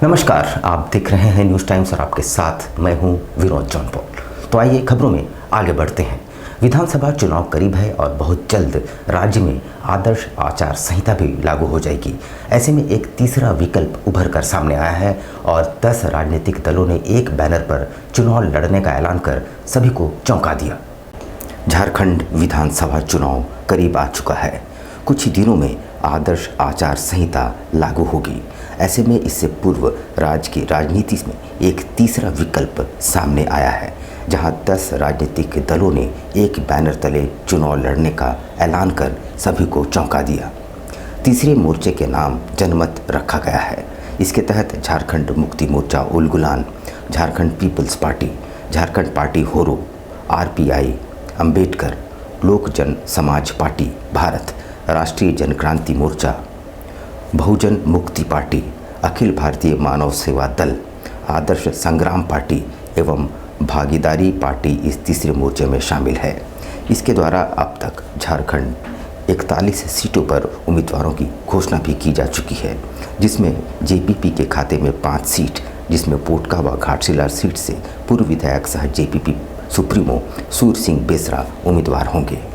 नमस्कार, आप देख रहे हैं न्यूज़ टाइम्स और आपके साथ मैं हूं विनोद जौनपुर। तो आइए खबरों में आगे बढ़ते हैं। विधानसभा चुनाव करीब है और बहुत जल्द राज्य में आदर्श आचार संहिता भी लागू हो जाएगी। ऐसे में एक तीसरा विकल्प उभर कर सामने आया है और 10 राजनीतिक दलों ने एक बैनर पर चुनाव लड़ने का ऐलान कर सभी को चौंका दिया। झारखंड विधानसभा चुनाव करीब आ चुका है। कुछ ही दिनों में आदर्श आचार संहिता लागू होगी। ऐसे में इससे पूर्व राज्य की राजनीति में एक तीसरा विकल्प सामने आया है, जहां 10 राजनीतिक दलों ने एक बैनर तले चुनाव लड़ने का ऐलान कर सभी को चौंका दिया। तीसरे मोर्चे के नाम जनमत रखा गया है। इसके तहत Jharkhand Mukti Morcha Ulgulan, Jharkhand people's party, Jharkhand party Horo, RPI, Ambedkar, Lok Jan समाज पार्टी भारत, राष्ट्रीय जनक्रांति मोर्चा, बहुजन मुक्ति पार्टी, अखिल भारतीय मानव सेवा दल, आदर्श संग्राम पार्टी एवं भागीदारी पार्टी इस तीसरे मोर्चे में शामिल है। इसके द्वारा अब तक झारखंड 41 सीटों पर उम्मीदवारों की घोषणा भी की जा चुकी है, जिसमें जेपीपी के खाते में 5 सीट, जिसमें पोटका व घाटशिला सीट से पूर्व विधायक सह जेपीपी सुप्रीमो सूर सिंह बेसरा उम्मीदवार होंगे।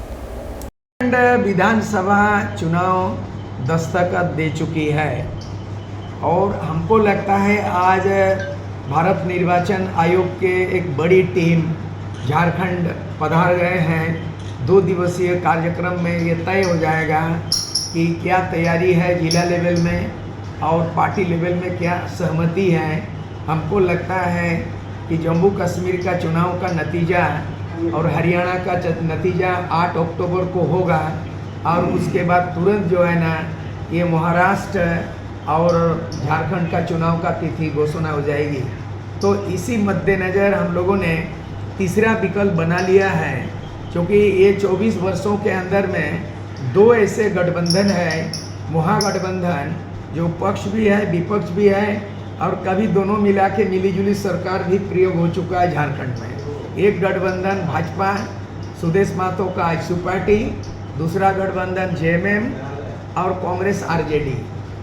विधानसभा चुनाव दस्तक दे चुकी है और हमको लगता है आज भारत निर्वाचन आयोग के एक बड़ी टीम झारखंड पधार गए हैं। 2 दिवसीय कार्यक्रम में ये तय हो जाएगा कि क्या तैयारी है जिला लेवल में और पार्टी लेवल में क्या सहमति है। हमको लगता है कि जम्मू कश्मीर का चुनाव का नतीजा और हरियाणा का नतीजा 8 अक्टूबर को होगा और उसके बाद तुरंत जो है ना ये महाराष्ट्र और झारखंड का चुनाव का तिथि घोषणा हो जाएगी। तो इसी मद्देनज़र हम लोगों ने तीसरा विकल्प बना लिया है, क्योंकि ये 24 वर्षों के अंदर में 2 ऐसे गठबंधन है, महागठबंधन, जो पक्ष भी है विपक्ष भी है और कभी दोनों मिला के मिलीजुली सरकार भी प्रयोग हो चुका है झारखंड में। एक गठबंधन भाजपा सुदेश महतो का आजसू पार्टी, दूसरा गठबंधन जेएमएम और कांग्रेस आरजेडी।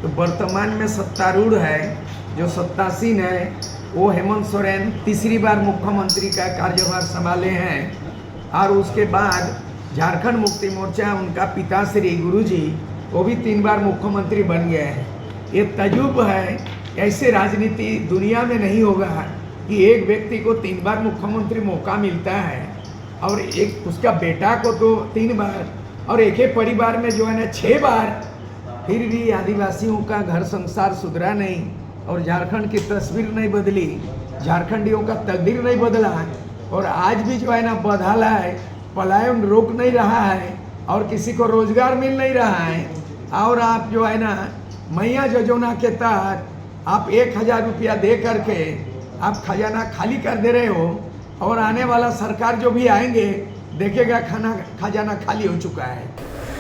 तो वर्तमान में सत्तारूढ़ है, जो सत्तासीन है, वो हेमंत सोरेन तीसरी बार मुख्यमंत्री का कार्यभार संभाले हैं और उसके बाद झारखंड मुक्ति मोर्चा उनका पिताश्री गुरुजी वो भी 3 बार मुख्यमंत्री बन गए हैं। ये तजुर्बा है, ऐसे राजनीति दुनिया में नहीं होगा कि एक व्यक्ति को 3 बार मुख्यमंत्री मौका मिलता है और एक उसका बेटा को तो 3 बार और एक ही परिवार में जो है ना 6 बार। फिर भी आदिवासियों का घर संसार सुधरा नहीं और झारखंड की तस्वीर नहीं बदली, झारखंडियों का तकदीर नहीं बदला और आज भी जो है ना बदहाल है, पलायन रोक नहीं रहा है और किसी को रोजगार मिल नहीं रहा है। और आप जो है ना मैया योजना के तहत आप 1000 रुपया दे करके आप खजाना खाली कर दे रहे हो और आने वाला सरकार जो भी आएंगे देखेगा खजाना खाली हो चुका है।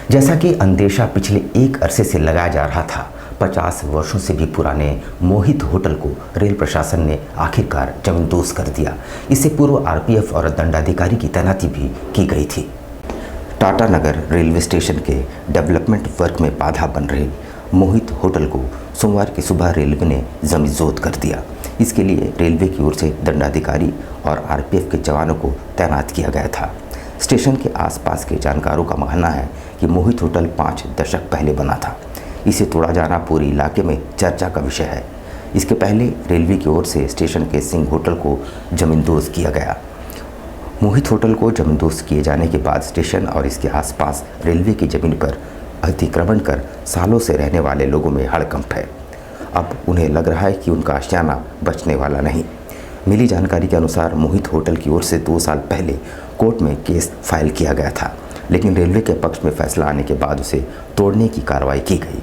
जैसा कि अंदेशा पिछले एक अरसे से लगाया जा रहा था, 50 वर्षों से भी पुराने मोहित होटल को रेल प्रशासन ने आखिरकार जमींदोज कर दिया। इससे पूर्व आरपीएफ और दंडाधिकारी की तैनाती भी की गई थी। टाटा नगर रेलवे स्टेशन के डेवलपमेंट वर्क में बाधा बन रहे मोहित होटल को सोमवार की सुबह रेलवे ने जमींदोज कर दिया। इसके लिए रेलवे की ओर से दंडाधिकारी और आरपीएफ के जवानों को तैनात किया गया था। स्टेशन के आसपास के जानकारों का मानना है कि मोहित होटल 5 दशक पहले बना था। इसे तोड़ा जाना पूरे इलाके में चर्चा का विषय है। इसके पहले रेलवे की ओर से स्टेशन के सिंह होटल को जमींदोज किया गया। मोहित होटल को जमींदोज किए जाने के बाद स्टेशन और इसके आसपास रेलवे की जमीन पर अतिक्रमण कर सालों से रहने वाले लोगों में हड़कंप है। अब उन्हें लग रहा है कि उनका आशियाना बचने वाला नहीं। मिली जानकारी के अनुसार मोहित होटल की ओर से 2 साल पहले कोर्ट में केस फाइल किया गया था, लेकिन रेलवे के पक्ष में फैसला आने के बाद उसे तोड़ने की कार्रवाई की गई।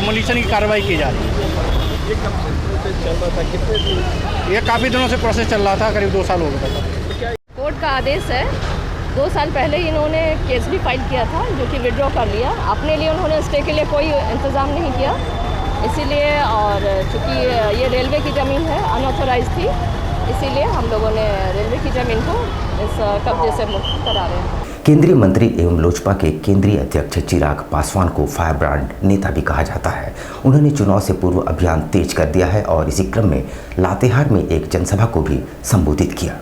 डिमोलिशन की कार्रवाई की जा रही है। ये कब से चल रहा था, कितने दिन? ये काफ़ी दिनों से प्रोसेस चल रहा था, करीब 2 साल हो गए था। कोर्ट का आदेश है। 2 साल पहले ही इन्होंने केस भी फाइल किया था, जो कि विड्रॉ कर लिया। अपने लिए उन्होंने स्टे के लिए कोई इंतज़ाम नहीं किया, इसीलिए। और चूँकि ये रेलवे की ज़मीन है, अनऑथोराइज थी, इसीलिए हम लोगों ने रेलवे की ज़मीन को इस कब्जे से मुक्त करा रहे हैं। केंद्रीय मंत्री एवं लोजपा के केंद्रीय अध्यक्ष चिराग पासवान को फायर ब्रांड नेता भी कहा जाता है। उन्होंने चुनाव से पूर्व अभियान तेज कर दिया है और इसी क्रम में लातेहार में एक जनसभा को भी संबोधित किया।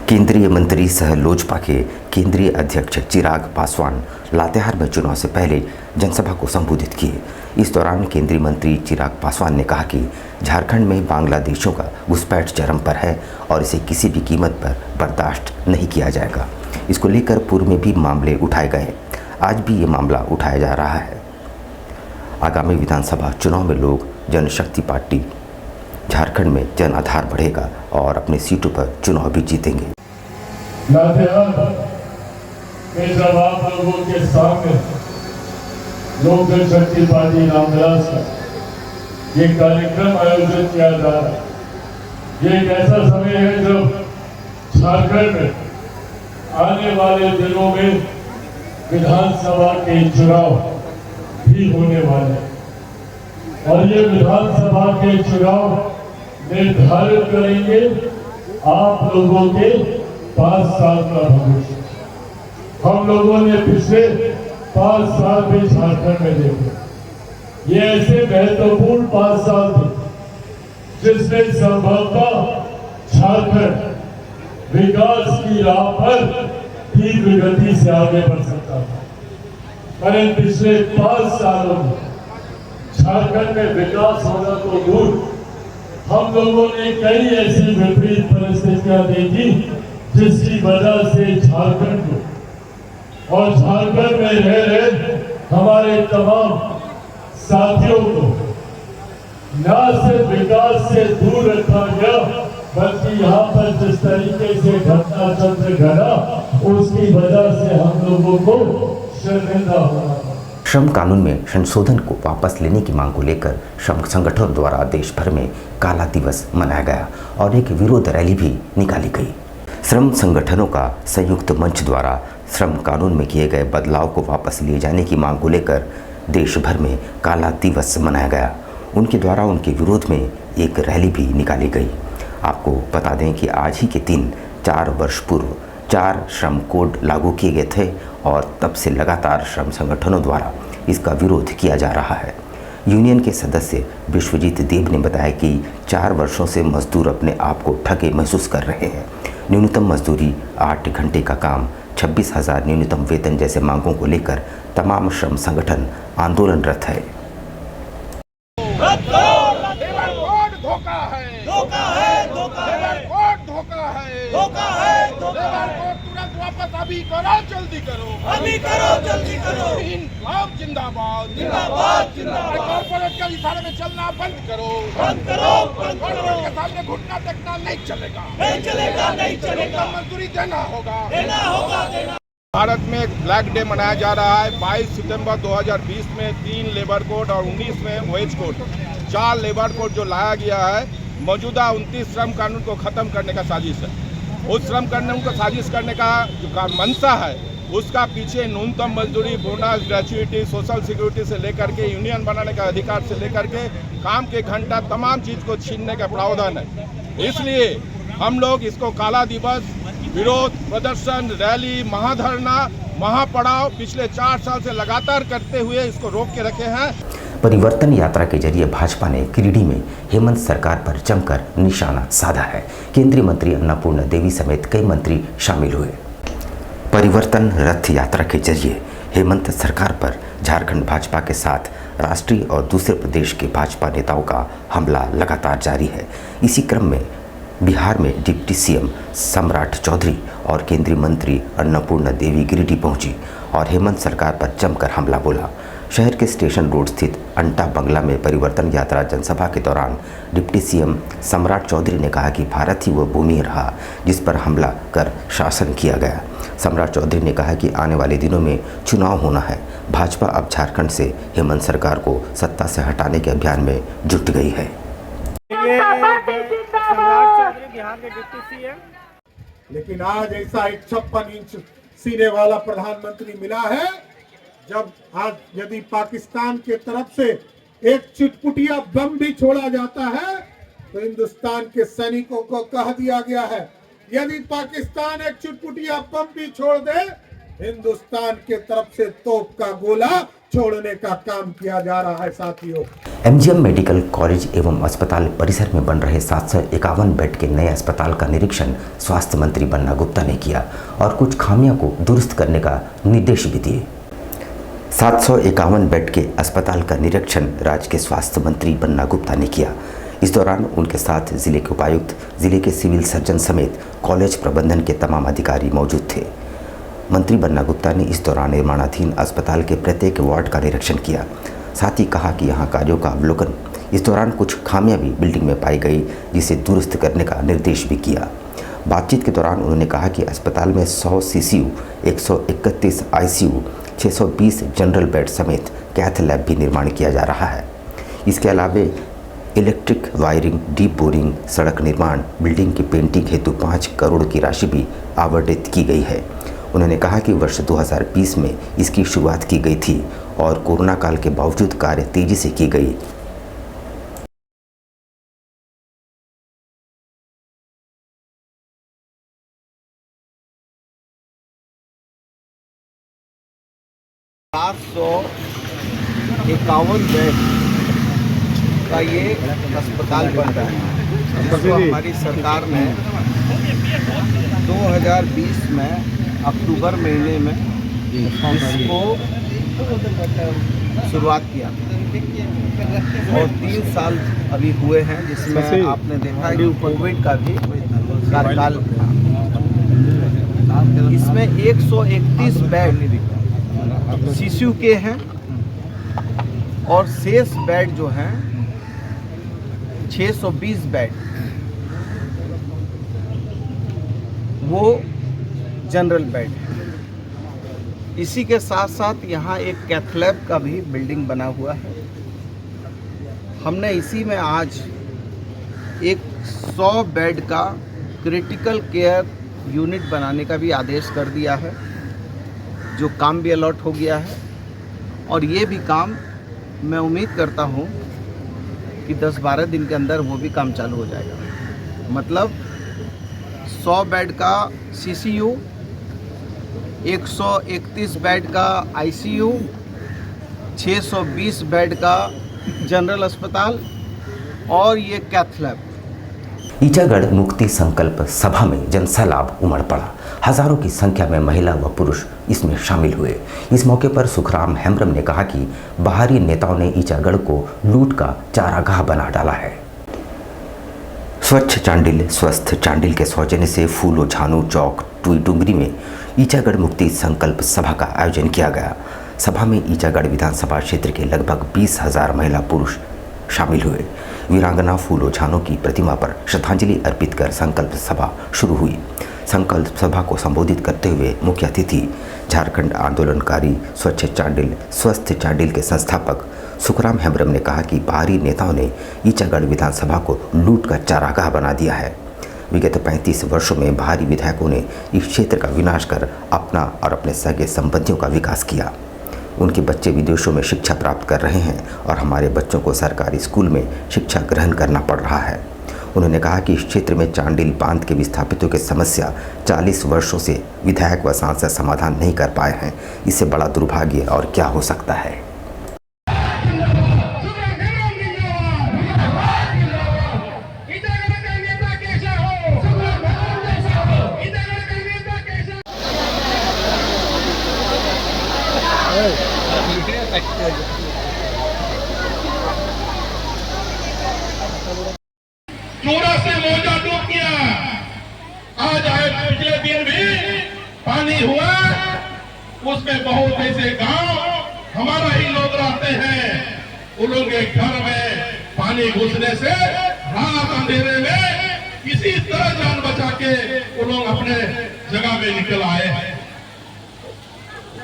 केंद्रीय मंत्री सह लोजपा के केंद्रीय अध्यक्ष चिराग पासवान लातेहार में चुनाव से पहले जनसभा को संबोधित किए। इस दौरान केंद्रीय मंत्री चिराग पासवान ने कहा कि झारखंड में बांग्लादेशियों का घुसपैठ चरम पर है और इसे किसी भी कीमत पर बर्दाश्त नहीं किया जाएगा। इसको लेकर पूर्व में भी मामले उठाए गए, आज भी ये मामला उठाया जा रहा है। आगामी विधानसभा चुनाव में लोग जनशक्ति पार्टी झारखंड में जन आधार बढ़ेगा और अपने सीटों पर चुनाव भी जीतेंगे। जब आप लोगों के सामने लोक जनशक्ति पार्टी रामविलास का ये कार्यक्रम आयोजित किया जा रहा है, ये एक ऐसा समय है जब झारखंड में आने वाले दिनों में विधानसभा के चुनाव भी होने वाले हैं और ये विधानसभा के चुनाव निर्धारित करेंगे आप लोगों के 5 साल का भविष्य। हम लोगों ने पिछले 5 साल भी झारखंड में देखे, ये ऐसे महत्वपूर्ण 5 साल थे जिसमें संभवतः झारखंड विकास की राह पर तीव्र गति से आगे बढ़ सकता था, पर इन पिछले 5 सालों में झारखंड में विकास होना तो दूर, हम लोगों ने कई ऐसी विपरीत परिस्थितियां देखी जिसकी वजह से झारखंड को और झारखंड में रह रहे हमारे तमाम साथियों को न सिर्फ विकास से दूर रखा गया, बल्कि यहाँ पर जिस तरीके से घटना चक्र घटा उसकी वजह से हम लोगों को शर्मिंदा होना पड़ा। श्रम कानून में संशोधन को वापस लेने की मांग को लेकर श्रम संगठनों द्वारा देश भर में काला दिवस मनाया गया और एक विरोध रैली भी निकाली गई। श्रम संगठनों का संयुक्त मंच द्वारा श्रम कानून में किए गए बदलाव को वापस लिए जाने की मांग को लेकर देश भर में काला दिवस मनाया गया। उनके द्वारा उनके विरोध में एक रैली भी निकाली गई। आपको बता दें कि आज ही के दिन 4 वर्ष पूर्व 4 श्रम कोड लागू किए गए थे और तब से लगातार श्रम संगठनों द्वारा इसका विरोध किया जा रहा है। यूनियन के सदस्य विश्वजीत देव ने बताया कि 4 वर्षों से मजदूर अपने आप को ठगे महसूस कर रहे हैं। न्यूनतम मजदूरी, 8 घंटे का काम, 26,000 न्यूनतम वेतन जैसे मांगों को लेकर तमाम श्रम संगठन आंदोलनरत है। अभी करो जल्दी करो इनकलाब जिंदाबाद कॉर्पोरेट का इशारे में चलना बंद करो कॉर्पोरेट के सामने घुटना टेकना नहीं चलेगा मजदूरी देना होगा। भारत में एक ब्लैक डे मनाया जा रहा है। 22 सितंबर 2020 में 3 लेबर कोड और 19 में वेज कोड, 4 लेबर कोड जो लाया गया है, मौजूदा 29 श्रम कानून को खत्म करने का साजिश है। उस श्रम कानून को साजिश करने का जो मंशा है, उसका पीछे न्यूनतम मजदूरी, बोनस, ग्रेच्युइटी, सोशल सिक्योरिटी से लेकर के यूनियन बनाने का अधिकार से लेकर के काम के घंटा, तमाम चीज़ को छीनने का प्रावधान है। इसलिए हम लोग इसको काला दिवस, विरोध प्रदर्शन, रैली, महाधरना, महापड़ाव पिछले 4 साल से लगातार करते हुए इसको रोक के रखे हैं। परिवर्तन यात्रा के जरिए भाजपा ने गिरिडीह में हेमंत सरकार पर जमकर निशाना साधा है। केंद्रीय मंत्री अन्नपूर्णा देवी समेत कई मंत्री शामिल हुए। परिवर्तन रथ यात्रा के जरिए हेमंत सरकार पर झारखंड भाजपा के साथ राष्ट्रीय और दूसरे प्रदेश के भाजपा नेताओं का हमला लगातार जारी है। इसी क्रम में बिहार में डिप्टी सीएम सम्राट चौधरी और केंद्रीय मंत्री अन्नपूर्णा देवी गिरिडीह पहुंची और हेमंत सरकार पर जमकर हमला बोला। शहर के स्टेशन रोड स्थित अंटा बंगला में परिवर्तन यात्रा जनसभा के दौरान डिप्टी सीएम सम्राट चौधरी ने कहा कि भारत ही वह भूमि रहा जिस पर हमला कर शासन किया गया। सम्राट चौधरी ने कहा कि आने वाले दिनों में चुनाव होना है। भाजपा अब झारखंड से हेमंत सरकार को सत्ता से हटाने के अभियान में जुट गई है। लेकिन आज ऐसा एक 56 इंच सीने वाला प्रधानमंत्री मिला है, जब आज यदि पाकिस्तान के तरफ से एक चुटपुटिया बम भी छोड़ा जाता है तो हिंदुस्तान के सैनिकों को कह दिया गया है, यदि पाकिस्तान एक चुटपुटिया बम भी छोड़ दे, हिंदुस्तान के तरफ से तोप का गोला छोड़ने का काम किया जा रहा है। साथियों, एमजीएम मेडिकल कॉलेज एवं अस्पताल परिसर में बन रहे 751 बेड के नए अस्पताल का निरीक्षण स्वास्थ्य मंत्री बन्ना गुप्ता ने किया और कुछ खामियों को दुरुस्त करने का निर्देश भी दिए। 751 बेड के अस्पताल का निरीक्षण राज्य के स्वास्थ्य मंत्री बन्ना गुप्ता ने किया। इस दौरान उनके साथ जिले के उपायुक्त, जिले के सिविल सर्जन समेत कॉलेज प्रबंधन के तमाम अधिकारी मौजूद थे। मंत्री बन्ना गुप्ता ने इस दौरान निर्माणाधीन अस्पताल के प्रत्येक वार्ड का निरीक्षण किया। साथ ही कहा कि यहां कार्यों का अवलोकन। इस दौरान कुछ खामियां भी बिल्डिंग में पाई गई, जिसे दुरुस्त करने का निर्देश भी किया। बातचीत के दौरान उन्होंने कहा कि अस्पताल में 100 सीसीयू, 131 आईसीयू, 620 जनरल बेड समेत कैथ लैब भी निर्माण किया जा रहा है। इसके अलावा इलेक्ट्रिक वायरिंग, डीप बोरिंग, सड़क निर्माण, बिल्डिंग की पेंटिंग हेतु 5 करोड़ की राशि भी आवंटित की गई है। उन्होंने कहा कि वर्ष 2020 में इसकी शुरुआत की गई थी और कोरोना काल के बावजूद कार्य तेजी से की गई। एकावन बेड का ये अस्पताल बन रहा है। इसको हमारी सरकार ने 2020 में अक्टूबर महीने में इसको शुरुआत किया और 3 साल अभी हुए हैं, जिसमें आपने देखा कि कोविड का भी कार्यकाल। इसमें 131 बेड सीसीयू के हैं और शेष बेड जो हैं 620 बेड वो जनरल बेड है। इसी के साथ साथ यहाँ एक कैथ लैब का भी बिल्डिंग बना हुआ है। हमने इसी में आज एक 100 बेड का क्रिटिकल केयर यूनिट बनाने का भी आदेश कर दिया है, जो काम भी अलॉट हो गया है। और ये भी काम मैं उम्मीद करता हूँ कि 10-12 दिन के अंदर वो भी काम चालू हो जाएगा। मतलब 100 बेड का सीसीयू, 131 बेड का आईसीयू, 620 बेड का जनरल अस्पताल और ये कैथ लैब। ईचागढ़ मुक्ति संकल्प सभा में जनसैलाब उमड़ पड़ा। हजारों की संख्या में महिला व पुरुष इसमें शामिल हुए। इस मौके पर सुखराम हेम्ब्रम ने कहा कि बाहरी नेताओं ने ईचागढ़ को लूट का चारागाह बना डाला है। स्वच्छ चांडिल स्वस्थ चांडिल के सौजन्य से फूलो झानू चौक टुईडुंगरी में ईचागढ़ मुक्ति संकल्प सभा का आयोजन किया गया। सभा में ईचागढ़ विधानसभा क्षेत्र के लगभग 20,000 महिला पुरुष शामिल हुए। वीरांगना फूलो झानो की प्रतिमा पर श्रद्धांजलि अर्पित कर संकल्प सभा शुरू हुई। संकल्प सभा को संबोधित करते हुए मुख्य अतिथि झारखंड आंदोलनकारी स्वच्छ चांडिल स्वस्थ चांडिल के संस्थापक सुखराम हेम्ब्रम ने कहा कि बाहरी नेताओं ने ईचागढ़ विधानसभा को लूट का चारागाह बना दिया है। विगत 35 वर्षों में बाहरी विधायकों ने इस क्षेत्र का विनाश कर अपना और अपने सगे संबंधियों का विकास किया। उनके बच्चे विदेशों में शिक्षा प्राप्त कर रहे हैं और हमारे बच्चों को सरकारी स्कूल में शिक्षा ग्रहण करना पड़ रहा है। उन्होंने कहा कि इस क्षेत्र में चांडिल बांध के विस्थापितों की समस्या 40 वर्षों से विधायक व सांसद समाधान नहीं कर पाए हैं। इससे बड़ा दुर्भाग्य और क्या हो सकता है। चूड़ा से मोजा डूब गया। आज आए पिछले दिन भी पानी हुआ, उसमें बहुत ऐसे गांव हमारा ही लोग रहते हैं। उन लोगों के घर में पानी घुसने से रात अंधेरे में किसी तरह जान बचा के वो लोग अपने जगह में निकल आए हैं।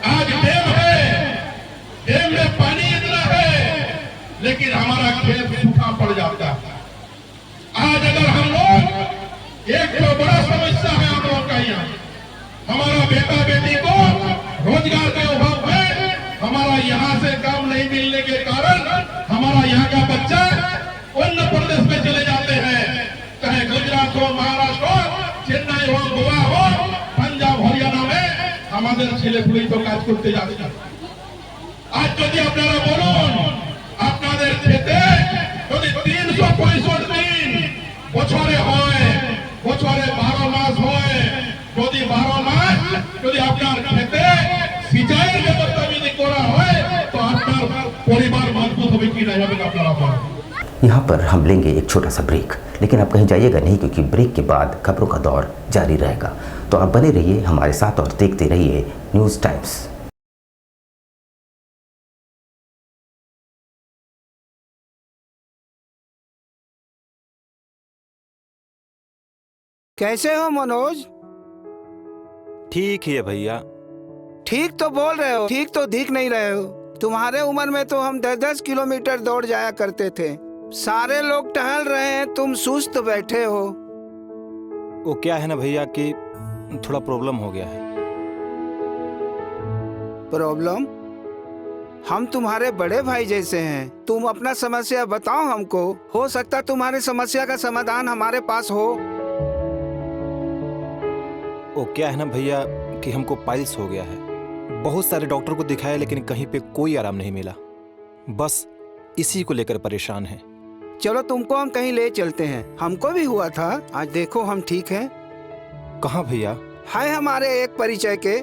आज डैम है, डैम में पानी इतना है, लेकिन हमारा खेत सूखा पड़ जाता है। आज अगर हम लोग एक तो बड़ा समस्या है हम लोग का यहाँ, हमारा बेटा बेटी को रोजगार का अभाव है। हमारा यहाँ से काम नहीं मिलने के कारण हमारा यहाँ का बच्चा अन्य प्रदेश में चले जाते हैं, चाहे गुजरात हो, महाराष्ट्र हो, चेन्नई हो, गोवा हो, पंजाब हरियाणा में हमारे ছেলেপুলেই तो কাজ করতে যাচ্ছে। আজ যদি আপনারা বলুন আপনাদের ক্ষেতে যদি 365 দিন বছরে হয়, বছরে 12 মাস হয়, যদি 12 মাস যদি আপনার ক্ষেতে সিঁচাইয়ের ব্যবস্থা যদি করা হয় তো আপনার পরিবার মজবুত হবে কি না হবে আপনারা বলুন। यहाँ पर हम लेंगे एक छोटा सा ब्रेक, लेकिन आप कहीं जाइएगा नहीं क्योंकि ब्रेक के बाद खबरों का दौर जारी रहेगा। तो आप बने रहिए हमारे साथ और देखते रहिए न्यूज़ टाइम्स। कैसे हो मनोज? ठीक ही है भैया। ठीक तो बोल रहे हो, ठीक तो दिख नहीं रहे हो। तुम्हारे उम्र में तो हम 10-10 किलोमीटर दौड़ जाया करते थे। सारे लोग टहल रहे हैं, तुम सुस्त बैठे हो। वो क्या है ना भैया कि थोड़ा प्रॉब्लम हो गया है। प्रॉब्लम? हम तुम्हारे बड़े भाई जैसे हैं, तुम अपना समस्या बताओ हमको। हो सकता तुम्हारी समस्या का समाधान हमारे पास हो। वो क्या है ना भैया कि हमको पाइल्स हो गया है। बहुत सारे डॉक्टर को दिखाया लेकिन कहीं पे कोई आराम नहीं मिला। बस इसी को लेकर परेशान हैं। चलो तुमको हम कहीं ले चलते हैं, हमको भी हुआ था। आज देखो हम ठीक हैं। कहाँ भैया? है हमारे एक परिचय के।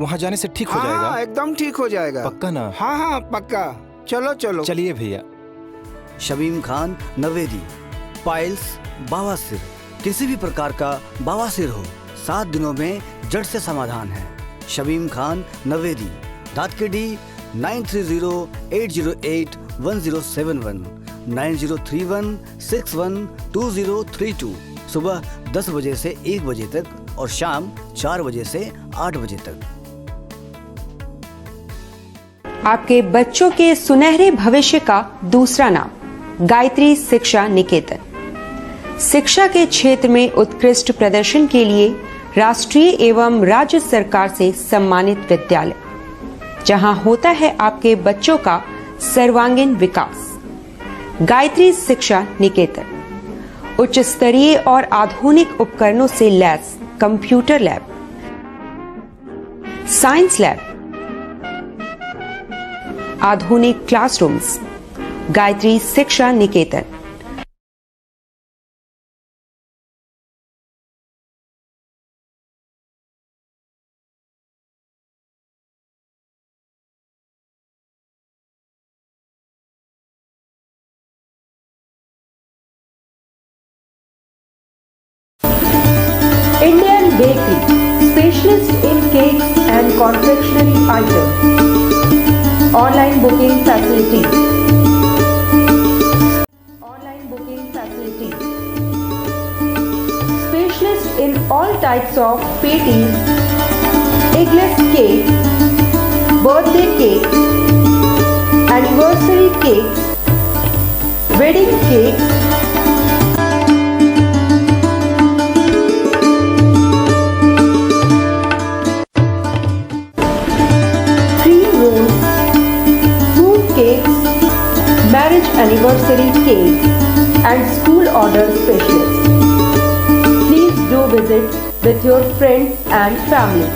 वहाँ जाने से ठीक हो जाएगा? हाँ, एकदम ठीक हो जाएगा। पक्का ना? हाँ हाँ पक्का। चलो चलो चलिए भैया। शमीम खान नवेदी, पाइल्स, बवासीर, किसी भी प्रकार का बवासीर हो 7 दिनों में जड़ से समाधान है। शमीम खान नवेदी, दातकेडी 9308081071 9031612032। सुबह 10 बजे से 1 बजे तक और शाम 4 बजे से 8 बजे तक। आपके बच्चों के सुनहरे भविष्य का दूसरा नाम गायत्री शिक्षा निकेतन। शिक्षा के क्षेत्र में उत्कृष्ट प्रदर्शन के लिए राष्ट्रीय एवं राज्य सरकार से सम्मानित विद्यालय, जहां होता है आपके बच्चों का सर्वांगीण विकास। गायत्री शिक्षा निकेतन उच्च स्तरीय और आधुनिक उपकरणों से lace computer lab, science lab, आधुनिक क्लासरूम्स। गायत्री शिक्षा निकेतन। Indian Bakery, specialist in cakes and confectionery items. Online booking facilities. Online booking facilities. Specialist in all types of patties, eggless cake, birthday cake, anniversary cakes, wedding cakes, marriage anniversary cakes and school order specialists. Please do visit with your friends and family.